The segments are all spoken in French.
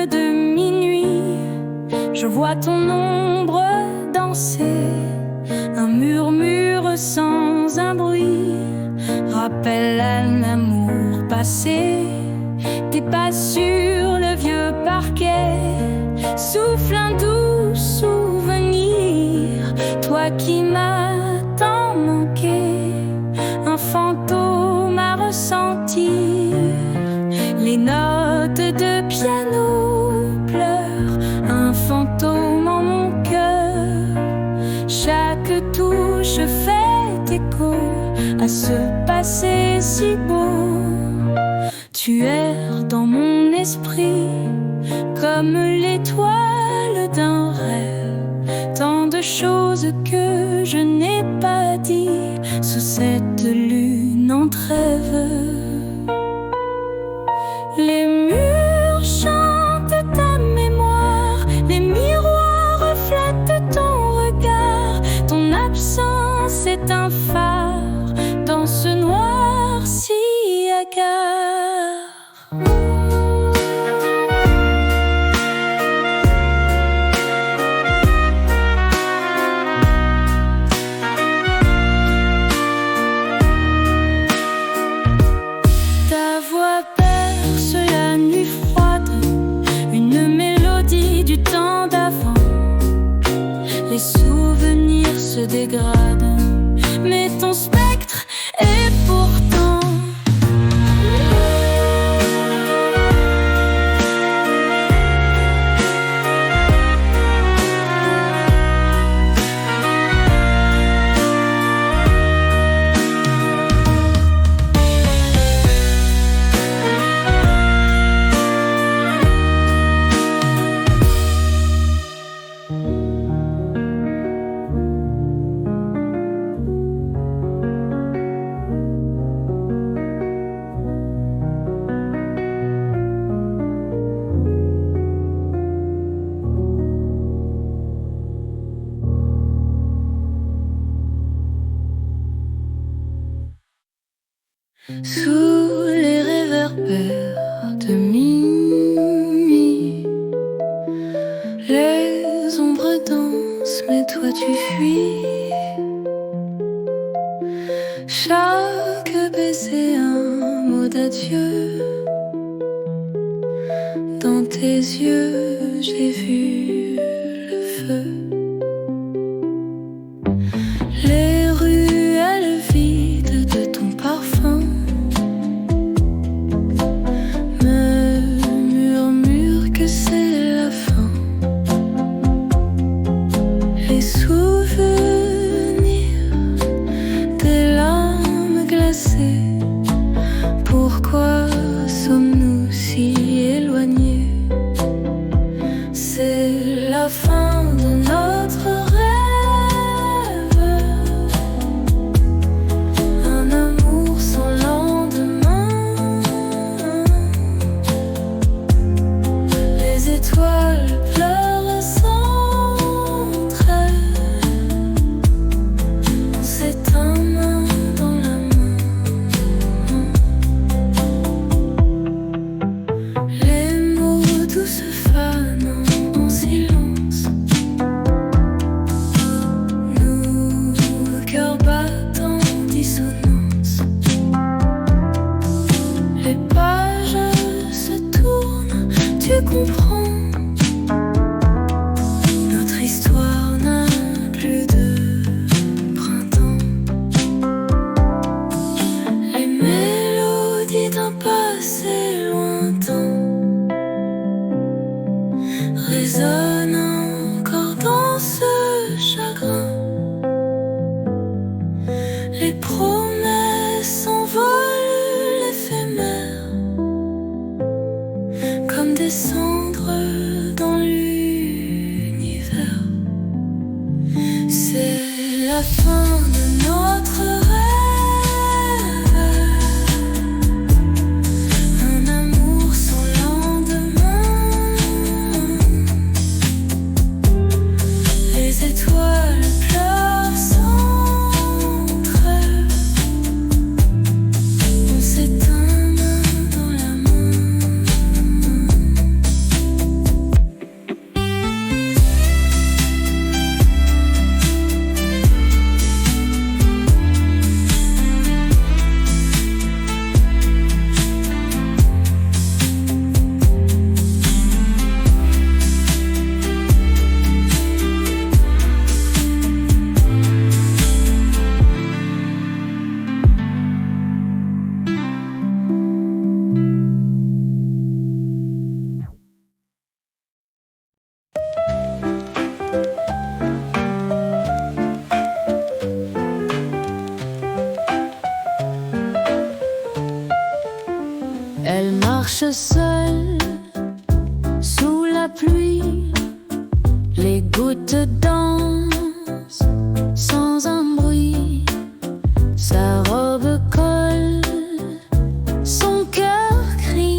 feu de minuit, je vois ton ombre danser. Un murmure sans un bruit rappelle un amour passé. Tes pas sur le vieux parquet souffle un doux souvenir. Toi qui m'as tant manqué, un fantôme à ressentir. Les notes de piano pleurent, un fantôme en mon cœur. Chaque touche fait écho à ce passé si beau. Tu erres dans mon esprit comme l'étoile d'un rêve. Tant de choses que je n'ai pas dit sous cette lune en trêve. Les murs chantent ta mémoire, les miroirs reflètent ton regard. Ton absence est un phare dans ce noir si hagard. Les souvenirs se dégradent, mais ton spectre est pourtant sous les réverbères de minuit. Les ombres dansent, mais toi tu fuis. Chaque baiser un mot d'adieu. Dans tes yeux j'ai vu le feu. Les ruelles vides de ton parfum c'est la fin. Les souvenirs des larmes glacées. Pourquoi sommes-nous si éloignés? C'est la fin de notre rêve. Un amour sans lendemain. Les étoiles pleurent sans trêve. On s'éteint main dans la main. Les mots doux se fanent en silence. Nos cœurs battent en dissonance. Les pages se tournent, tu comprends. Notre histoire n'a plus de printemps. Les mélodies d'un passé lointain résonnent encore dans ce chagrin. Les promesses s'envolent l'éphémère comme des cendres dans l'univers. C'est la fin de notre rêve. Un amour sans lendemain. seul sous la pluie. Les gouttes dansent sans un bruit. Sa robe colle, son cœur crie.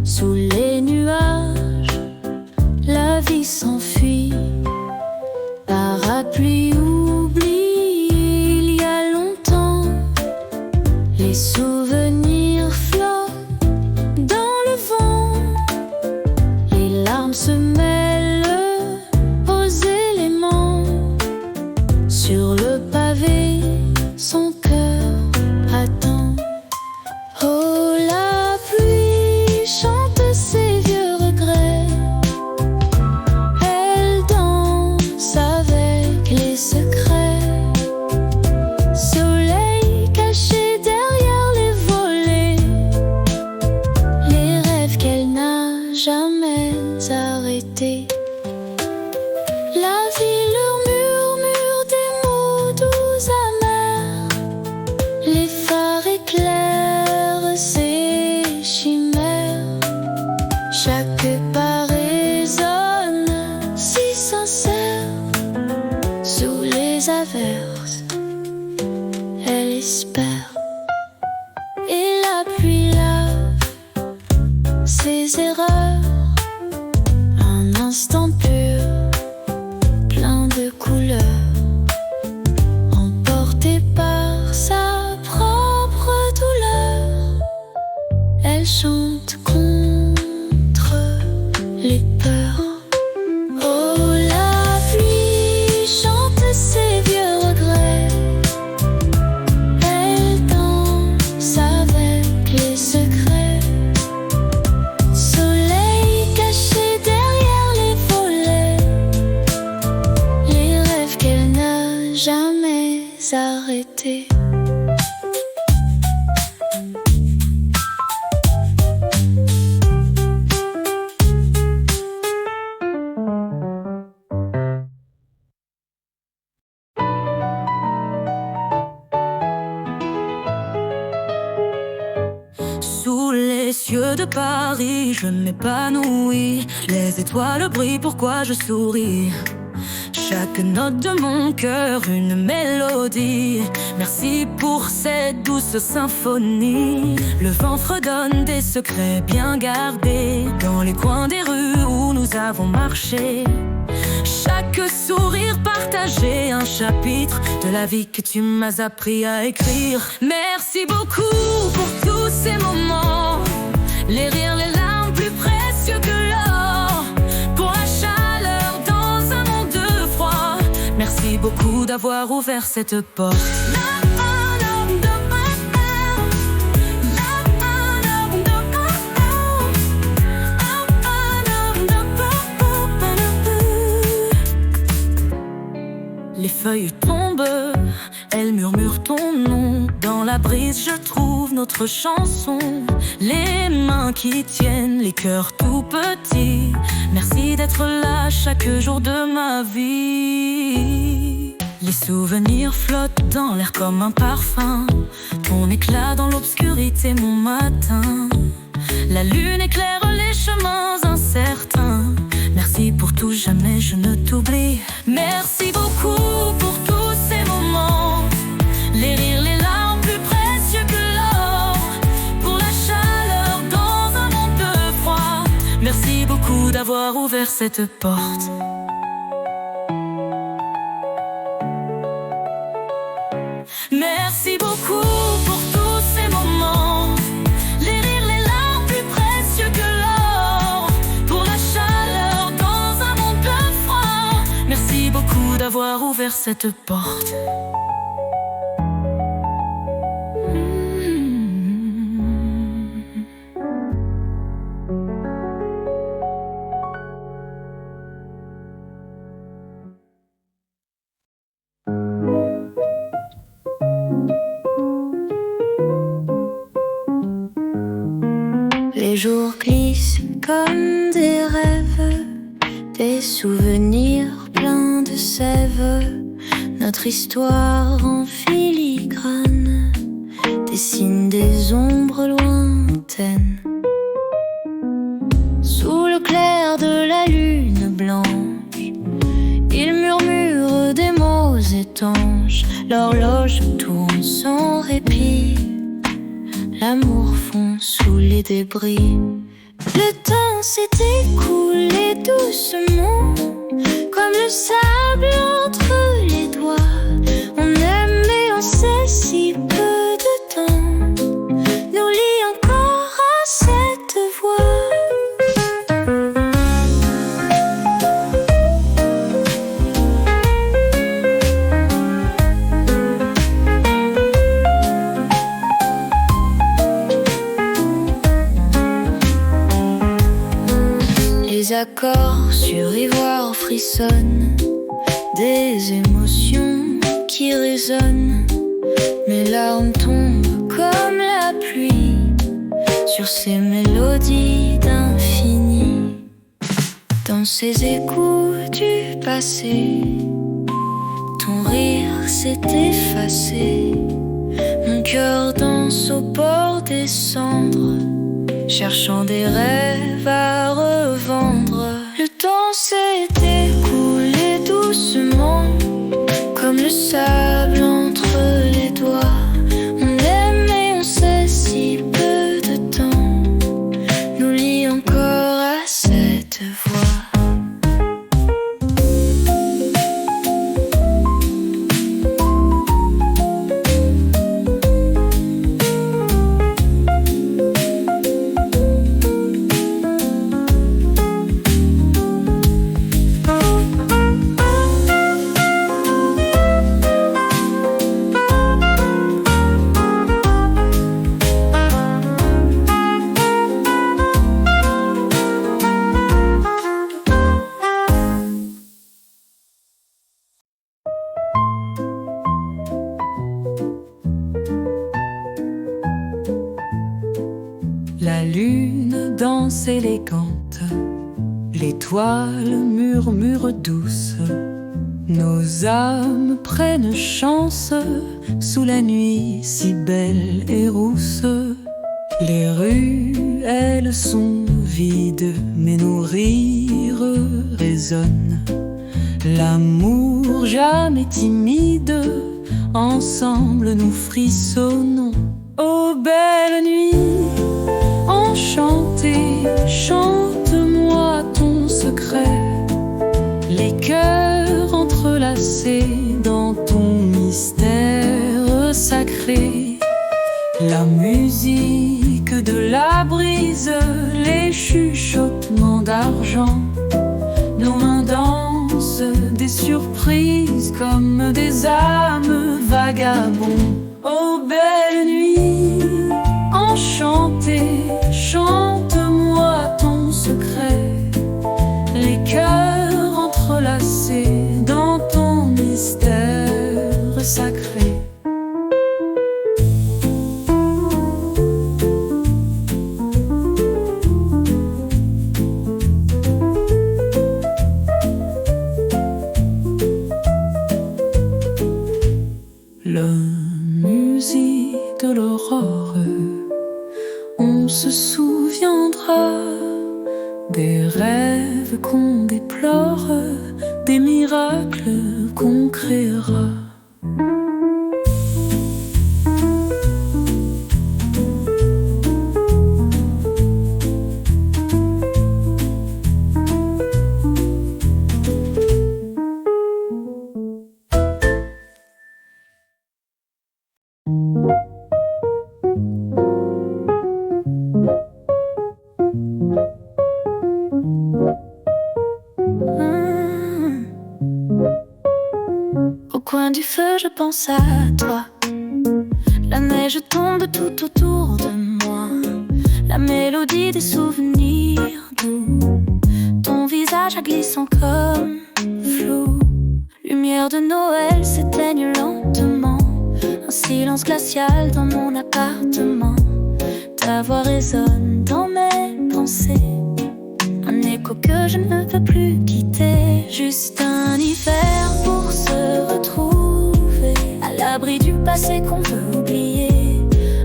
Sous les nuages, la vie s'enfuit. Parapluie oublié il y a longtemps. Les souvenirs flottent dans le vent. Les larmes se mêlent aux éléments. Sur le pavé, son cœur attend. Oh, la pluie chante ses vieux regrets. Elle danse avec les secrets. Soleil caché derrière les volets. Les rêves qu'elle n'a jamais arrêtés. La vie leur murmure des mots doux amers. Les phares éclairent ses chimères. Chaque pas résonne si sincère. Sous les averses, elle espère. Et la pluie lave ses erreurs. Un instant pur, plein de couleurs. Emportée par sa propre douleur, elle chante contre les peurs. Oh, la pluie chante ses vieux regrets. Elle danse avec les secrets. Soleil caché derrière les volets. Les rêves qu'elle n'a jamais arrêtés. Sous les cieux de Paris, je m'épanouis. Les étoiles brillent, pourquoi je souris? Chaque note de mon cœur, une mélodie. Merci pour cette douce symphonie. Le vent fredonne des secrets bien gardés dans les coins des rues où nous avons marché. Chaque sourire partagé, un chapitre de la vie que tu m'as appris à écrire. Merci beaucoup pour tous ces moments. Les rires, les larmes, plus précieux que l'or. Pour la chaleur dans un monde froid. Merci beaucoup d'avoir ouvert cette porte. Les feuilles tombent, elles murmurent ton nom. Dans la brise, je trouve notre chanson. Les mains qui tiennent, les cœurs tout petits. Merci d'être là chaque jour de ma vie. Les souvenirs flottent dans l'air comme un parfum. Ton éclat dans l'obscurité, mon matin. La lune éclaire les chemins incertains. Merci pour tout, jamais je ne t'oublie. Merci beaucoup pour tous ces moments. Les rires, les larmes, plus précieux que l'or. Pour la chaleur dans un monde froid. Merci beaucoup d'avoir ouvert cette porte. Merci beaucoup pour tous ces moments. Les rires, les larmes, plus précieux que l'or. Pour la chaleur dans un monde froid. Merci beaucoup d'avoir ouvert cette porte. Les jours glissent comme des rêves, des souvenirs pleins de sève. Notre histoire en filigrane dessine des ombres lointaines. étanche, l'horloge tourne sans répit. L'amour fond sous les débris. Le temps s'est écoulé doucement, comme le sable entre les doigts. On aime et on sait si peu de temps nous lie encore à cette voix. Les accords sur ivoire frissonnent, des émotions qui résonnent. Mes larmes tombent comme la pluie sur ces mélodies d'infini. Dans ces échos du passé, ton rire s'est effacé. Mon cœur danse au bord des cendres, cherchant des rêves à revendre. Le temps s'est écoulé doucement, comme le sable entre les doigts. On aime et on sait si peu de temps nous lie encore à cette voix. La lune danse élégante, l'étoile murmure douce. Nos âmes prennent chance sous la nuit si belle et rousse. Les rues, elles sont vides, mais nos rires résonnent. L'amour jamais timide, ensemble nous frissonnons. Ô belle nuit enchantée, chante-moi ton secret. Les cœurs entrelacés dans ton mystère sacré. La musique de la brise, les chuchotements d'argent. Nos mains dansent des surprises comme des âmes vagabonds. Ô belle nuit enchantée, chante-moi ton secret. Les cœurs entrelacés dans ton mystère sacré. La musique de l'aurore, on se souviendra des rêves qu'on déplore, des miracles qu'on créera. Au coin du feu, je pense à toi. La neige tombe tout autour de moi. La mélodie des souvenirs doux. Ton visage glissant comme flou. Lumière de Noël s'éteigne lentement. Un silence glacial dans mon appartement. Ta voix résonne dans mes pensées. Un écho que je ne peux plus quitter. Juste un hiver pour se retrouver, à l'abri du passé qu'on veut oublier.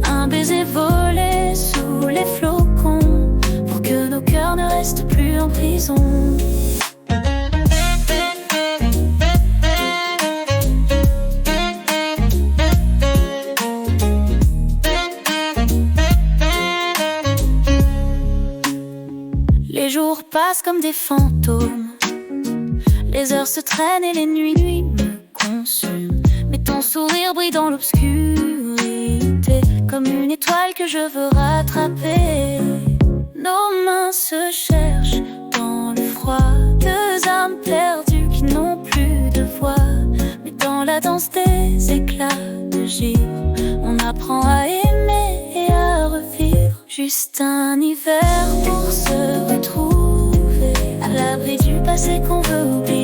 Un baiser volé sous les flocons, pour que nos cœurs ne restent plus en prison. jours passent comme des fantômes. Les heures se traînent et les nuits me consument. Mais ton sourire brille dans l'obscurité, comme une étoile que je veux rattraper. Nos mains se cherchent dans le froid, deux âmes perdues qui n'ont plus de voix. Mais dans la danse des éclats de givre, on apprend à aimer et à revivre. Juste un hiver pour se retrouver, à l'abri du passé qu'on veut oublier.